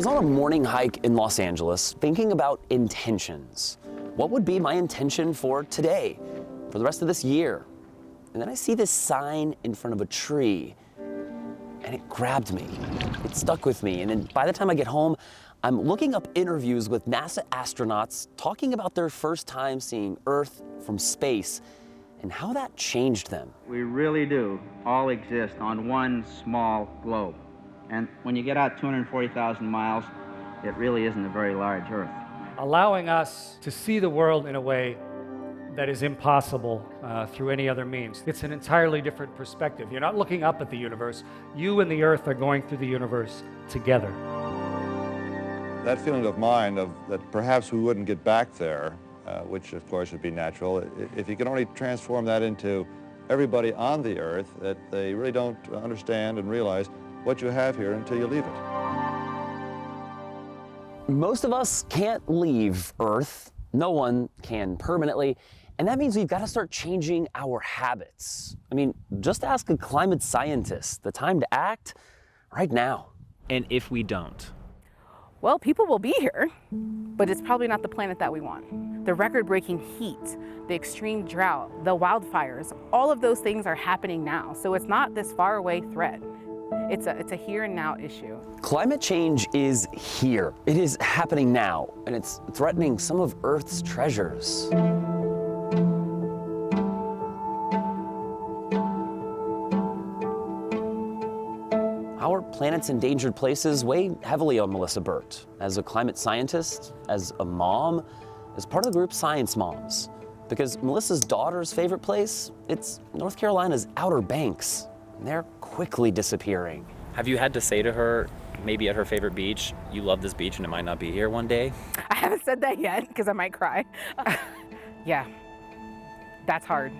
was on a morning hike in Los Angeles thinking about intentions. What would be my intention for today, for the rest of this year? And then I see this sign in front of a tree, and it grabbed me. It stuck with me, and then by the time I get home, I'm looking up interviews with NASA astronauts talking about their first time seeing Earth from space and how that changed them. We really do all exist on one small globe. And when you get out 240,000 miles, it really isn't a very large Earth. Allowing us to see the world in a way that is impossible through any other means. It's an entirely different perspective. You're not looking up at the universe. You and the Earth are going through the universe together. That feeling of mine that perhaps we wouldn't get back there, which of course would be natural, if you can only transform that into everybody on the Earth, that they really don't understand and realize what you have here until you leave it. Most of us can't leave Earth. No one can permanently. And that means we've got to start changing our habits. I mean, just ask a climate scientist. The time to act, right now. And if we don't? Well, people will be here, but it's probably not the planet that we want. The record-breaking heat, the extreme drought, the wildfires, all of those things are happening now. So it's not this faraway threat. It's a here and now issue. Climate change is here. It is happening now, and it's threatening some of Earth's treasures. Our planet's endangered places weigh heavily on Melissa Burt. As a climate scientist, as a mom, as part of the group Science Moms. Because Melissa's daughter's favorite place, it's North Carolina's Outer Banks. And they're quickly disappearing. Have you had to say to her, maybe at her favorite beach, you love this beach and it might not be here one day? I haven't said that yet because I might cry. Yeah, that's hard.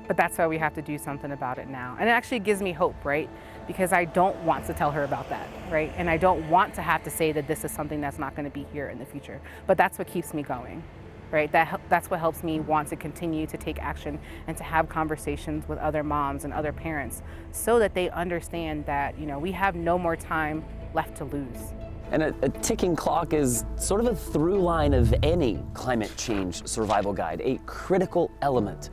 But that's why we have to do something about it now. And it actually gives me hope, right? Because I don't want to tell her about that, right? And I don't want to have to say that this is something that's not going to be here in the future. But that's what keeps me going, right? That's what helps me want to continue to take action and to have conversations with other moms and other parents so that they understand that, you know, we have no more time left to lose. And a ticking clock is sort of a through line of any climate change survival guide, a critical element.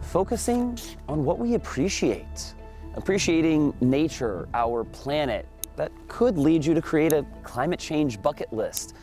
Focusing on what we appreciate. Appreciating nature, our planet, that could lead you to create a climate change bucket list.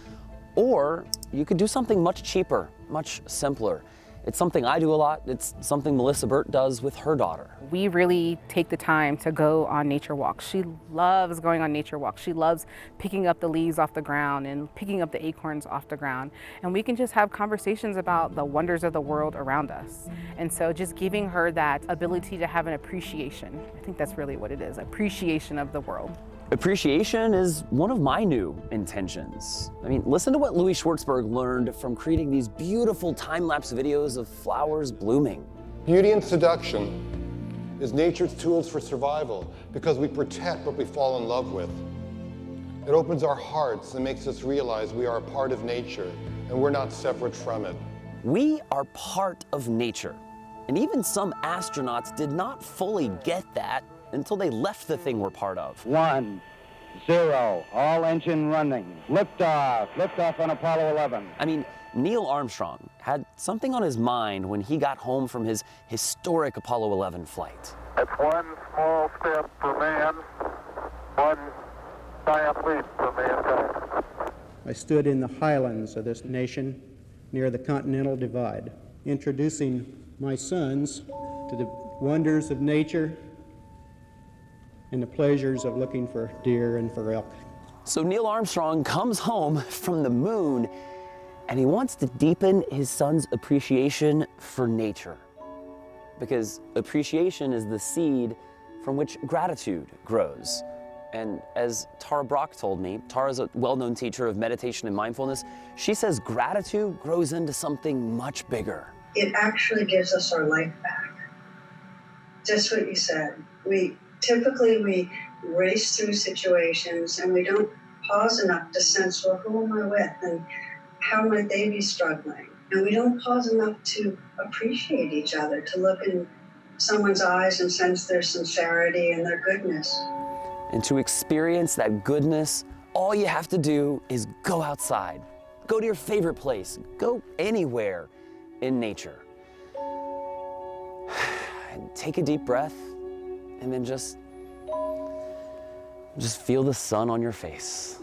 Or you could do something much cheaper, much simpler. It's something I do a lot. It's something Melissa Burt does with her daughter. We really take the time to go on nature walks. She loves going on nature walks. She loves picking up the leaves off the ground and picking up the acorns off the ground. And we can just have conversations about the wonders of the world around us. And so just giving her that ability to have an appreciation. I think that's really what it is, appreciation of the world. Appreciation is one of my new intentions. I mean, listen to what Louis Schwartzberg learned from creating these beautiful time-lapse videos of flowers blooming. Beauty and seduction is nature's tools for survival because we protect what we fall in love with. It opens our hearts and makes us realize we are a part of nature and we're not separate from it. We are part of nature. And even some astronauts did not fully get that until they left the thing we're part of. 1, 0, all engine running. Liftoff on Apollo 11. I mean, Neil Armstrong had something on his mind when he got home from his historic Apollo 11 flight. It's one small step for man, one giant leap for mankind. I stood in the highlands of this nation near the Continental Divide, introducing my sons to the wonders of nature and the pleasures of looking for deer and for elk. So Neil Armstrong comes home from the moon and he wants to deepen his son's appreciation for nature. Because appreciation is the seed from which gratitude grows. And as Tara Brock told me, Tara's a well-known teacher of meditation and mindfulness, she says gratitude grows into something much bigger. It actually gives us our life back. Just what you said. Typically we race through situations and we don't pause enough to sense, well, who am I with and how might they be struggling? And we don't pause enough to appreciate each other, to look in someone's eyes and sense their sincerity and their goodness. And to experience that goodness all you have to do is go outside. Go to your favorite place. Go anywhere in nature. And take a deep breath, and then just feel the sun on your face.